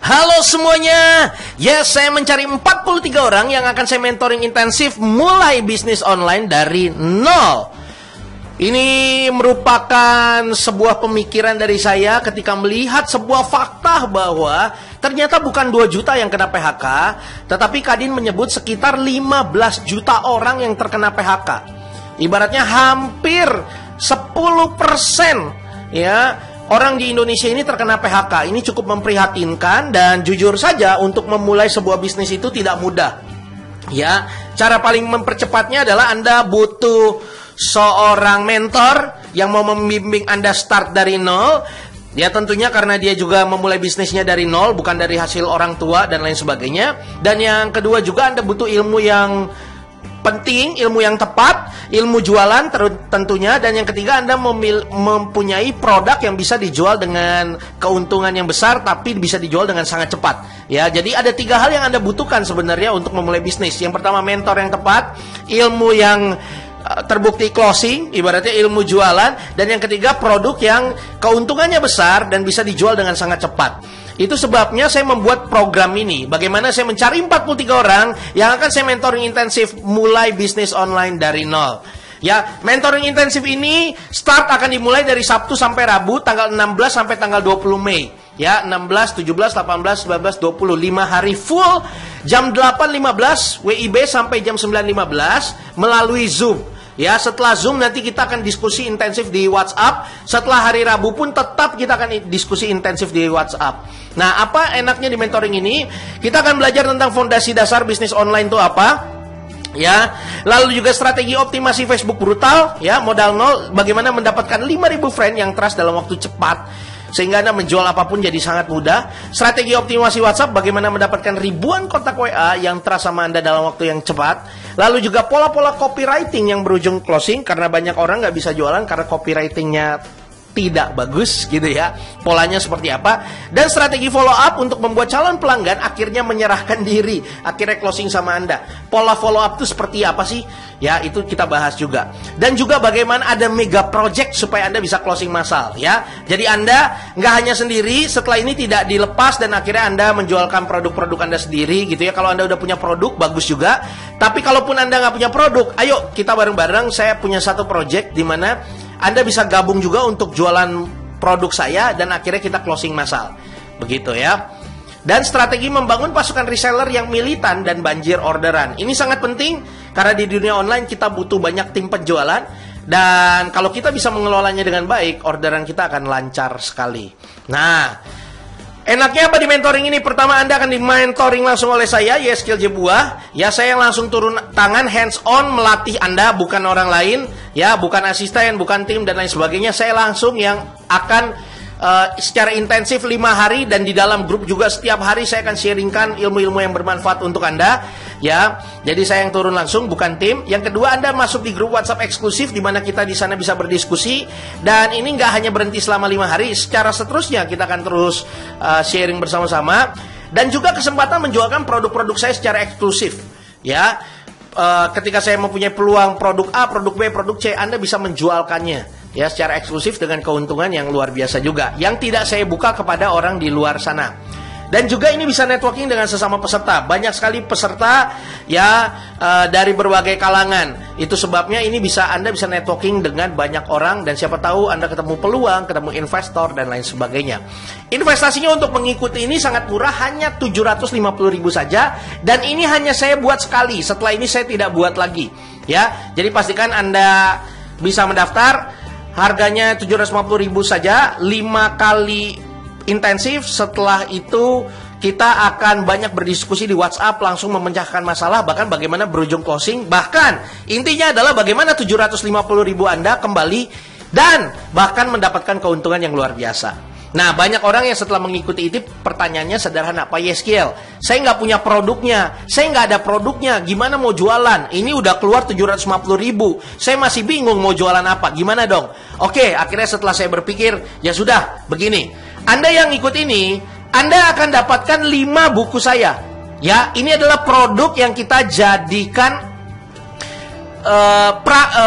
Halo semuanya. Yes, saya mencari 43 orang yang akan saya mentoring intensif mulai bisnis online dari nol. Ini merupakan sebuah pemikiran dari saya ketika melihat sebuah fakta bahwa ternyata bukan 2 juta yang kena PHK, tetapi Kadin menyebut sekitar 15 juta orang yang terkena PHK. Ibaratnya hampir 10% ya. Orang di Indonesia ini terkena PHK. Ini cukup memprihatinkan dan jujur saja untuk memulai sebuah bisnis itu tidak mudah. Ya, cara paling mempercepatnya adalah Anda butuh seorang mentor yang mau membimbing Anda start dari nol. Ya tentunya karena dia juga memulai bisnisnya dari nol, bukan dari hasil orang tua dan lain sebagainya. Dan yang kedua juga Anda butuh ilmu yang penting, ilmu yang tepat, ilmu jualan tentunya. Dan yang ketiga, Anda mempunyai produk yang bisa dijual dengan keuntungan yang besar, tapi bisa dijual dengan sangat cepat. Ya, jadi ada 3 hal yang Anda butuhkan sebenarnya untuk memulai bisnis. Yang pertama, mentor yang tepat, ilmu yang terbukti closing, ibaratnya ilmu jualan. Dan yang ketiga, produk yang keuntungannya besar dan bisa dijual dengan sangat cepat. Itu sebabnya saya membuat program ini. Bagaimana saya mencari 43 orang yang akan saya mentoring intensif mulai bisnis online dari nol. Ya, mentoring intensif ini start akan dimulai dari Sabtu sampai Rabu tanggal 16 sampai tanggal 20 Mei. Ya, 16, 17, 18, 19, 20, 5 hari full jam 8.15 WIB sampai jam 9.15 melalui Zoom. Ya, setelah Zoom nanti kita akan diskusi intensif di WhatsApp. Setelah hari Rabu pun tetap kita akan diskusi intensif di WhatsApp. Nah, apa enaknya di mentoring ini? Kita akan belajar tentang fondasi dasar bisnis online itu apa? Ya, lalu juga strategi optimasi Facebook brutal, ya, modal nol, bagaimana mendapatkan 5.000 friend yang trust dalam waktu cepat sehingga Anda menjual apapun jadi sangat mudah. Strategi optimasi WhatsApp, bagaimana mendapatkan ribuan kontak WA yang trust sama Anda dalam waktu yang cepat. Lalu juga pola-pola copywriting yang berujung closing, karena banyak orang nggak bisa jualan karena copywritingnya tidak bagus gitu ya. Polanya seperti apa? Dan strategi follow up untuk membuat calon pelanggan akhirnya menyerahkan diri, akhirnya closing sama Anda. Pola follow up itu seperti apa sih? Ya, itu kita bahas juga. Dan juga bagaimana ada mega project supaya Anda bisa closing massal ya. Jadi Anda nggak hanya sendiri, setelah ini tidak dilepas dan akhirnya Anda menjualkan produk-produk Anda sendiri gitu ya. Kalau Anda udah punya produk, bagus juga. Tapi kalaupun Anda nggak punya produk, ayo kita bareng-bareng, saya punya satu project di mana Anda bisa gabung juga untuk jualan produk saya dan akhirnya kita closing massal. Begitu ya. Dan strategi membangun pasukan reseller yang militan dan banjir orderan. Ini sangat penting karena di dunia online kita butuh banyak tim penjualan. Dan kalau kita bisa mengelolanya dengan baik, orderan kita akan lancar sekali. Nah, enaknya apa di mentoring ini? Pertama, Anda akan di mentoring langsung oleh saya, Yeskiel Jebuah. Ya, saya langsung turun tangan, hands on, melatih Anda, bukan orang lain. Ya, bukan asisten, bukan tim, dan lain sebagainya. Saya langsung yang akan secara intensif 5 hari. Dan di dalam grup juga setiap hari saya akan sharingkan ilmu-ilmu yang bermanfaat untuk Anda. Ya, jadi saya yang turun langsung, bukan tim. Yang kedua, Anda masuk di grup WhatsApp eksklusif di mana kita di sana bisa berdiskusi. Dan ini nggak hanya berhenti selama 5 hari, secara seterusnya kita akan terus sharing bersama-sama. Dan juga kesempatan menjualkan produk-produk saya secara eksklusif. Ya, ketika saya mempunyai peluang produk A, produk B, produk C, Anda bisa menjualkannya ya secara eksklusif dengan keuntungan yang luar biasa juga, yang tidak saya buka kepada orang di luar sana. Dan juga ini bisa networking dengan sesama peserta. Banyak sekali peserta ya dari berbagai kalangan. Itu sebabnya ini Anda bisa networking dengan banyak orang. Dan siapa tahu Anda ketemu peluang, ketemu investor dan lain sebagainya. Investasinya untuk mengikuti ini sangat murah, hanya 750.000 saja. Dan ini hanya saya buat sekali. Setelah ini saya tidak buat lagi ya. Jadi pastikan Anda bisa mendaftar. Harganya 750.000 saja, 5 kali intensif. Setelah itu kita akan banyak berdiskusi di WhatsApp, langsung memecahkan masalah, bahkan bagaimana berujung closing. Bahkan intinya adalah bagaimana 750.000 Anda kembali dan bahkan mendapatkan keuntungan yang luar biasa. Nah, banyak orang yang setelah mengikuti itu pertanyaannya sederhana, Pak Yeskiel, saya nggak punya produknya, saya nggak ada produknya, gimana mau jualan? Ini udah keluar 750.000, saya masih bingung mau jualan apa, gimana dong? Oke, akhirnya setelah saya berpikir, ya sudah, begini, Anda yang ikut ini, Anda akan dapatkan 5 buku saya. Ya, ini adalah produk yang kita jadikan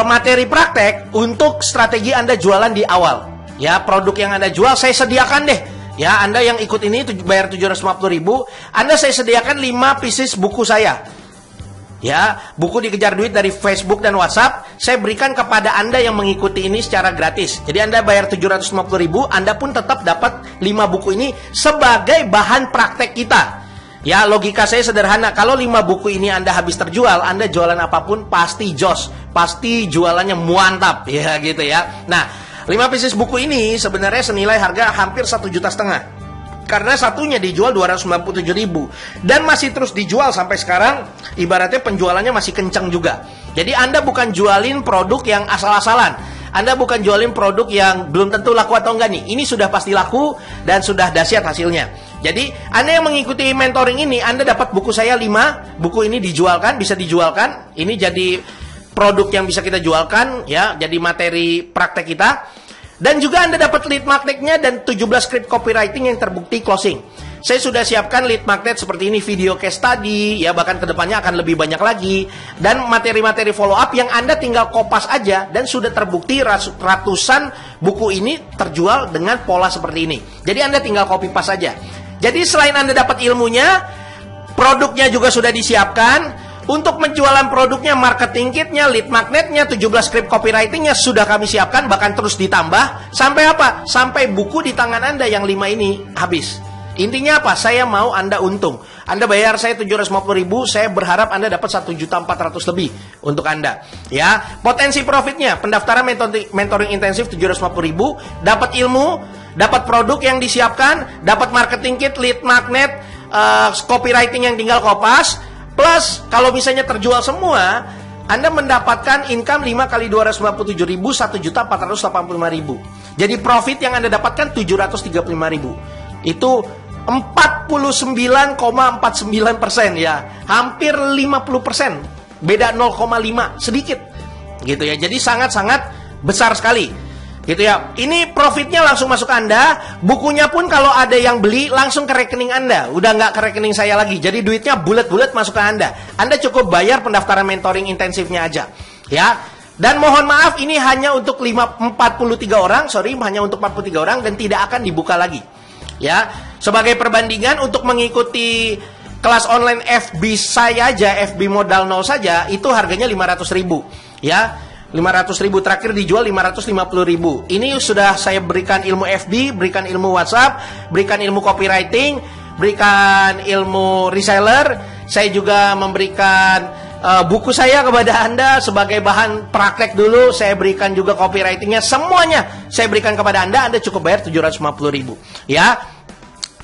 materi praktek untuk strategi Anda jualan di awal. Ya, produk yang Anda jual saya sediakan deh Ya, Anda yang ikut ini bayar 750.000, Anda saya sediakan 5 pieces buku saya. Ya, buku dikejar duit dari Facebook dan WhatsApp, saya berikan kepada Anda yang mengikuti ini secara gratis. Jadi Anda bayar 750.000, Anda pun tetap dapat 5 buku ini sebagai bahan praktek kita. Ya, logika saya sederhana, kalau 5 buku ini Anda habis terjual, Anda jualan apapun pasti jos, pasti jualannya mantap, ya gitu ya. Nah, 5 pieces buku ini sebenarnya senilai harga hampir 1,5 juta. Karena satunya dijual 297.000 dan masih terus dijual sampai sekarang, ibaratnya penjualannya masih kencang juga. Jadi Anda bukan jualin produk yang asal-asalan. Anda bukan jualin produk yang belum tentu laku atau enggak nih. Ini sudah pasti laku dan sudah dahsyat hasilnya. Jadi Anda yang mengikuti mentoring ini, Anda dapat buku saya 5, buku ini dijualkan, bisa dijualkan. Ini jadi produk yang bisa kita jualkan, ya, jadi materi praktek kita. Dan juga Anda dapat lead magnetnya dan 17 script copywriting yang terbukti closing. Saya sudah siapkan lead magnet seperti ini, video case study, ya, bahkan kedepannya akan lebih banyak lagi. Dan materi-materi follow up yang Anda tinggal kopas aja dan sudah terbukti ratusan buku ini terjual dengan pola seperti ini. Jadi Anda tinggal copy paste saja. Jadi selain Anda dapat ilmunya, produknya juga sudah disiapkan. Untuk penjualan produknya, marketing kitnya, lead magnetnya, 17 script copywritingnya sudah kami siapkan, bahkan terus ditambah. Sampai apa? Sampai buku di tangan Anda yang 5 ini habis. Intinya apa? Saya mau Anda untung. Anda bayar saya 750.000, saya berharap Anda dapat 1.400.000 lebih untuk Anda. Ya, potensi profitnya, pendaftaran mentoring intensif 750.000, dapat ilmu, dapat produk yang disiapkan, dapat marketing kit, lead magnet, copywriting yang tinggal kopas. Plus, kalau misalnya terjual semua, Anda mendapatkan income 5 kali 297.000, 1.485.000. Jadi profit yang Anda dapatkan 735.000. Itu 49,49% ya. Hampir 50%. Beda 0,5 sedikit. Gitu ya. Jadi sangat-sangat besar sekali. Gitu ya. Ini profitnya langsung masuk Anda. Bukunya pun kalau ada yang beli langsung ke rekening Anda. Udah nggak ke rekening saya lagi. Jadi duitnya bulat-bulat masuk ke Anda. Anda cukup bayar pendaftaran mentoring intensifnya aja. Ya. Dan mohon maaf, ini hanya untuk 43 orang. Sorry, hanya untuk 43 orang dan tidak akan dibuka lagi. Ya. Sebagai perbandingan, untuk mengikuti kelas online FB saya aja, FB modal 0 saja, itu harganya 500.000. Ya. 500.000, terakhir dijual 550.000. Ini sudah saya berikan ilmu FB, berikan ilmu WhatsApp, berikan ilmu copywriting, berikan ilmu reseller. Saya juga memberikan buku saya kepada Anda sebagai bahan praktek dulu. Saya berikan juga copywritingnya, semuanya saya berikan kepada Anda. Anda cukup bayar 750.000. Ya,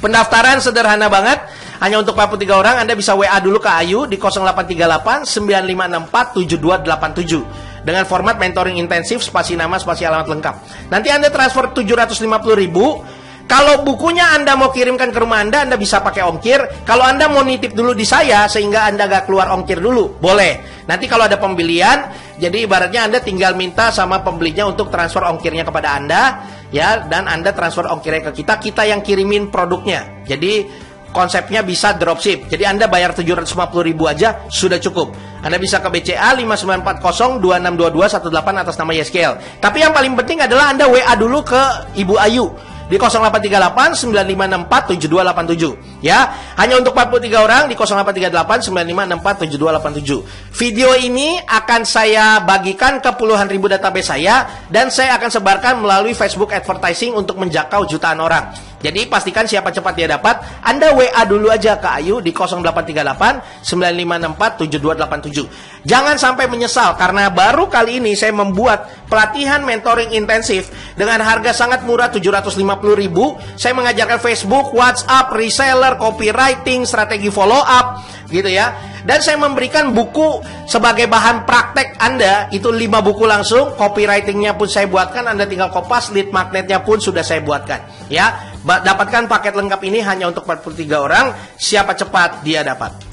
pendaftaran sederhana banget. Hanya untuk 43 orang. Anda bisa WA dulu ke Ayu di 0838 9564 7287. Dengan format mentoring intensif, spasi nama, spasi alamat lengkap. Nanti Anda transfer 750.000. Kalau bukunya Anda mau kirimkan ke rumah Anda bisa pakai ongkir. Kalau Anda mau nitip dulu di saya, sehingga Anda gak keluar ongkir dulu, boleh. Nanti kalau ada pembelian, jadi ibaratnya Anda tinggal minta sama pembelinya untuk transfer ongkirnya kepada Anda, ya, dan Anda transfer ongkirnya ke kita yang kirimin produknya. Jadi konsepnya bisa dropship. Jadi Anda bayar 750.000 aja sudah cukup. Anda bisa ke BCA 5940262218 atas nama YesKL. Tapi yang paling penting adalah Anda WA dulu ke Ibu Ayu di 0838 9564 7287. Ya, hanya untuk 43 orang di 0838 9564 7287. Video ini akan saya bagikan ke puluhan ribu database saya dan saya akan sebarkan melalui Facebook advertising untuk menjangkau jutaan orang. Jadi pastikan siapa cepat dia dapat. Anda WA dulu aja ke Ayu di 0838 9564 7287. Jangan sampai menyesal karena baru kali ini saya membuat pelatihan mentoring intensif dengan harga sangat murah 750.000. Saya mengajarkan Facebook, WhatsApp, reseller, copywriting, strategi follow up, gitu ya. Dan saya memberikan buku sebagai bahan praktek Anda, itu 5 buku langsung, copywritingnya pun saya buatkan, Anda tinggal kopas, lead magnetnya pun sudah saya buatkan. Ya, dapatkan paket lengkap ini hanya untuk 43 orang, siapa cepat dia dapat.